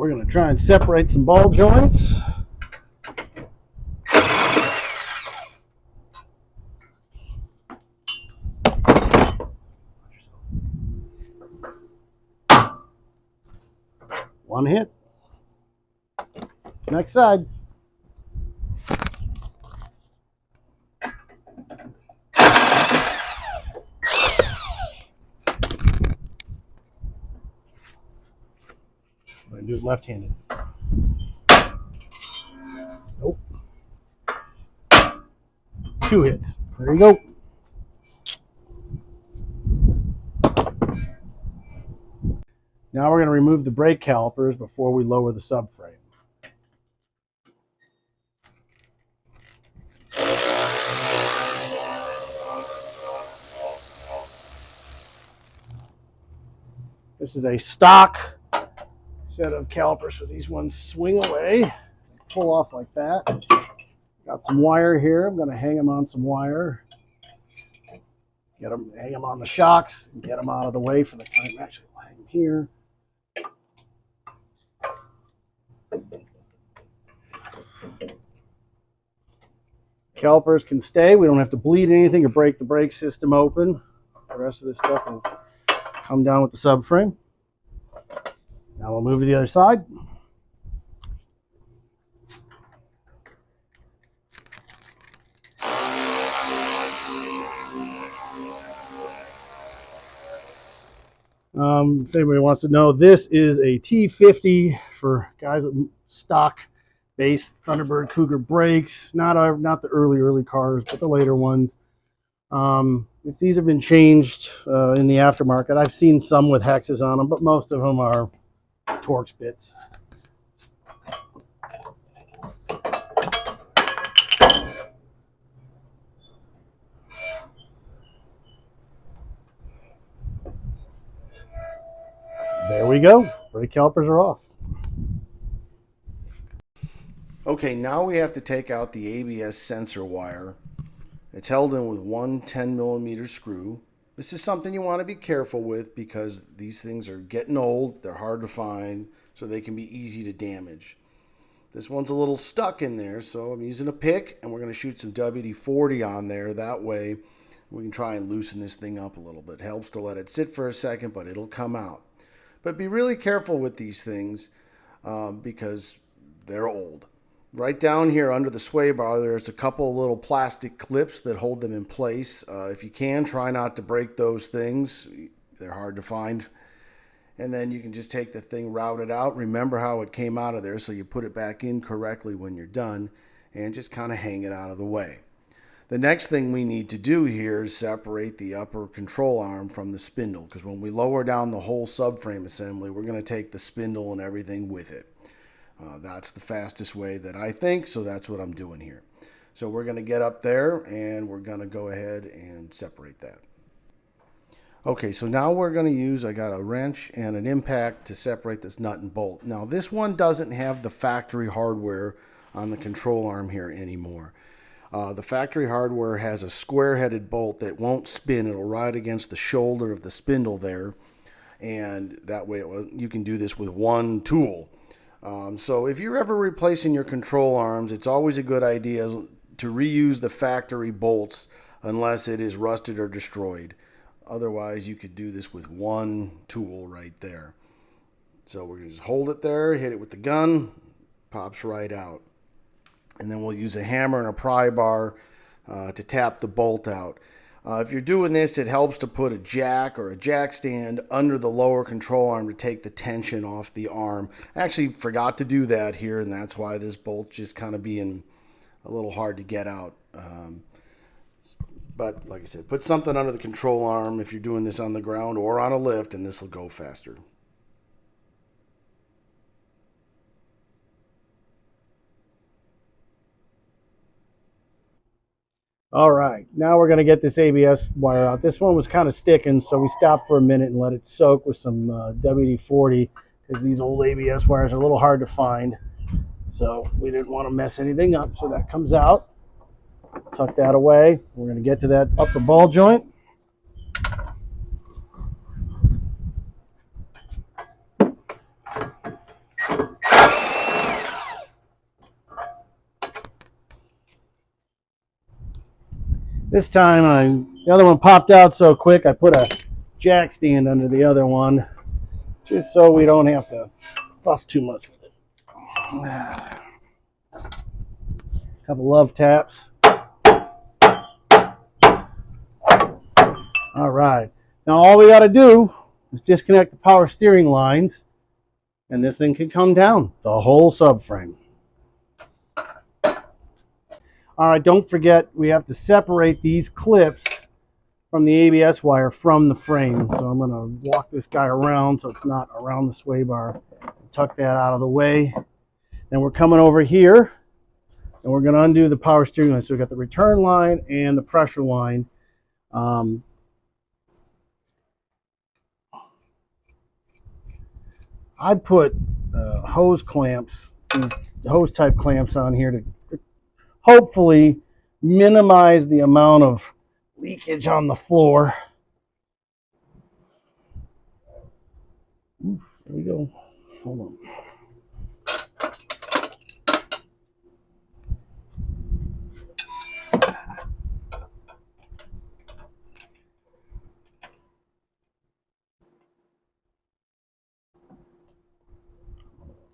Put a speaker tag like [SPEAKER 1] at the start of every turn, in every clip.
[SPEAKER 1] we're going to try and separate some ball joints. One hit. Next side. What I do is left-handed. Nope. 2 hits. There you go. Now we're going to remove the brake calipers before we lower the subframe. This is a stock set of calipers, so these ones swing away, pull off like that. Got some wire here. I'm going to hang them on some wire. Hang them on the shocks, and get them out of the way for the time. Actually, I'll hang them here. Calipers can stay. We don't have to bleed anything or break the brake system open. The rest of this stuff will come down with the subframe. Now we'll move to the other side. If anybody wants to know, this is a T50 for guys with stock base Thunderbird Cougar brakes. Not the early cars, but the later ones. If these have been changed in the aftermarket, I've seen some with hexes on them, but most of them are Torx bits. There we go. Brake calipers are off. Okay, now we have to take out the ABS sensor wire. It's held in with one 10mm screw. This is something you want to be careful with because these things are getting old, they're hard to find, so they can be easy to damage. This one's a little stuck in there, so I'm using a pick and we're going to shoot some WD-40 on there. That way we can try and loosen this thing up a little bit. It helps to let it sit for a second, but it'll come out. But be really careful with these things because they're old. Right down here under the sway bar, there's a couple of little plastic clips that hold them in place. If you can, try not to break those things. They're hard to find. And then you can just take the thing, route it out. Remember how it came out of there, so you put it back in correctly when you're done, and just kind of hang it out of the way. The next thing we need to do here is separate the upper control arm from the spindle, because when we lower down the whole subframe assembly, we're going to take the spindle and everything with it. That's the fastest way that I think, so that's what I'm doing here. So we're going to get up there and we're going to go ahead and separate that. Okay, so now we're going to use, I got a wrench and an impact to separate this nut and bolt. Now this one doesn't have the factory hardware on the control arm here anymore. The factory hardware has a square-headed bolt that won't spin. It'll ride against the shoulder of the spindle there, and that way you can do this with one tool. So if you're ever replacing your control arms, it's always a good idea to reuse the factory bolts unless it is rusted or destroyed. Otherwise, you could do this with one tool right there. So we're going to just hold it there, hit it with the gun, pops right out. And then we'll use a hammer and a pry bar to tap the bolt out. If you're doing this, it helps to put a jack or a jack stand under the lower control arm to take the tension off the arm. I actually forgot to do that here, and that's why this bolt's just kind of being a little hard to get out. But like I said, put something under the control arm if you're doing this on the ground or on a lift, and this will go faster. All right, now we're going to get this ABS wire out. This one was kind of sticking, so we stopped for a minute and let it soak with some WD-40 because these old ABS wires are a little hard to find. So we didn't want to mess anything up, so that comes out. Tuck that away. We're going to get to that upper ball joint.
[SPEAKER 2] This time the other one popped out so quick, I put a jack stand under the other one just so we don't have to fuss too much with it. Couple love taps. All right. Now all we got to do is disconnect the power steering lines, and this thing can come down the whole subframe. All right, don't forget we have to separate these clips from the ABS wire from the frame. So I'm going to walk this guy around so it's not around the sway bar. Tuck that out of the way. Then we're coming over here and we're going to undo the power steering line. So we've got the return line and the pressure line. I put hose clamps, these hose type clamps on here to hopefully minimize the amount of leakage on the floor. Oof, there we go. Hold on.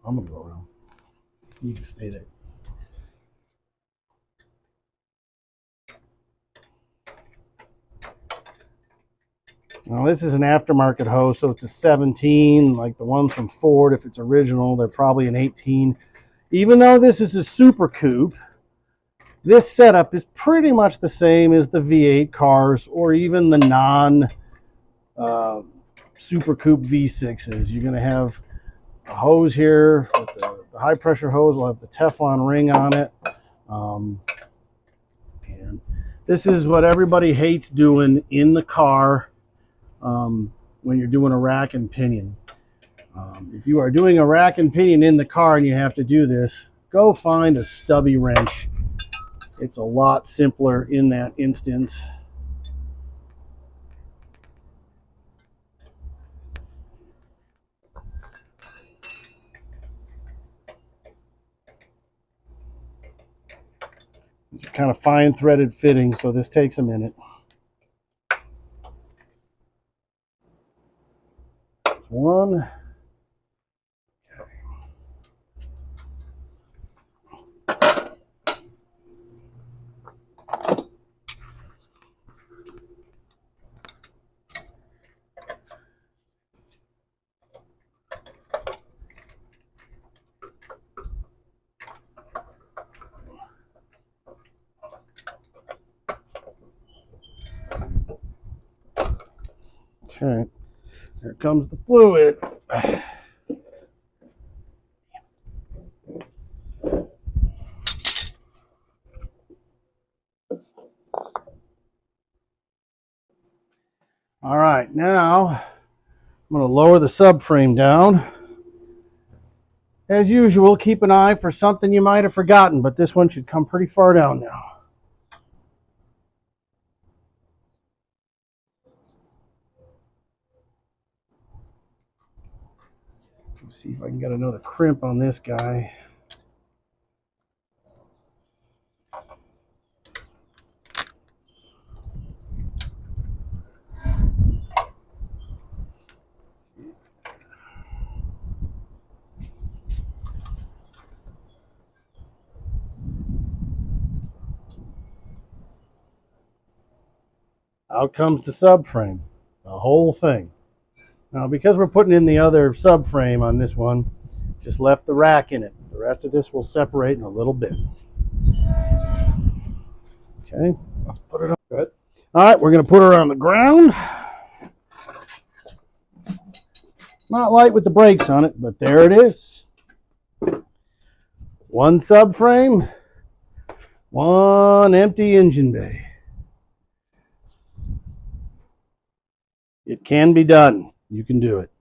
[SPEAKER 2] I'm gonna go around. You can stay there. Now this is an aftermarket hose, so it's a 17, like the ones from Ford. If it's original, they're probably an 18. Even though this is a Super Coupe, this setup is pretty much the same as the V8 cars or even the non-Super Coupe V6s. You're going to have a hose here. With the high pressure hose will have the Teflon ring on it. And this is what everybody hates doing in the car. When you're doing a rack and pinion. If you are doing a rack and pinion in the car and you have to do this, go find a stubby wrench. It's a lot simpler in that instance. These are kind of fine threaded fitting, so this takes a minute. One. Okay, here comes the fluid. All right, now I'm going to lower the subframe down. As usual, keep an eye for something you might have forgotten, but this one should come pretty far down now. Let's see if I can get another crimp on this guy. Out comes the subframe, the whole thing. Now, because we're putting in the other subframe on this one, just left the rack in it. The rest of this will separate in a little bit. Okay, put it on. Good. All right, we're going to put her on the ground. Not light with the brakes on it, but there it is. One subframe, one empty engine bay. It can be done. You can do it.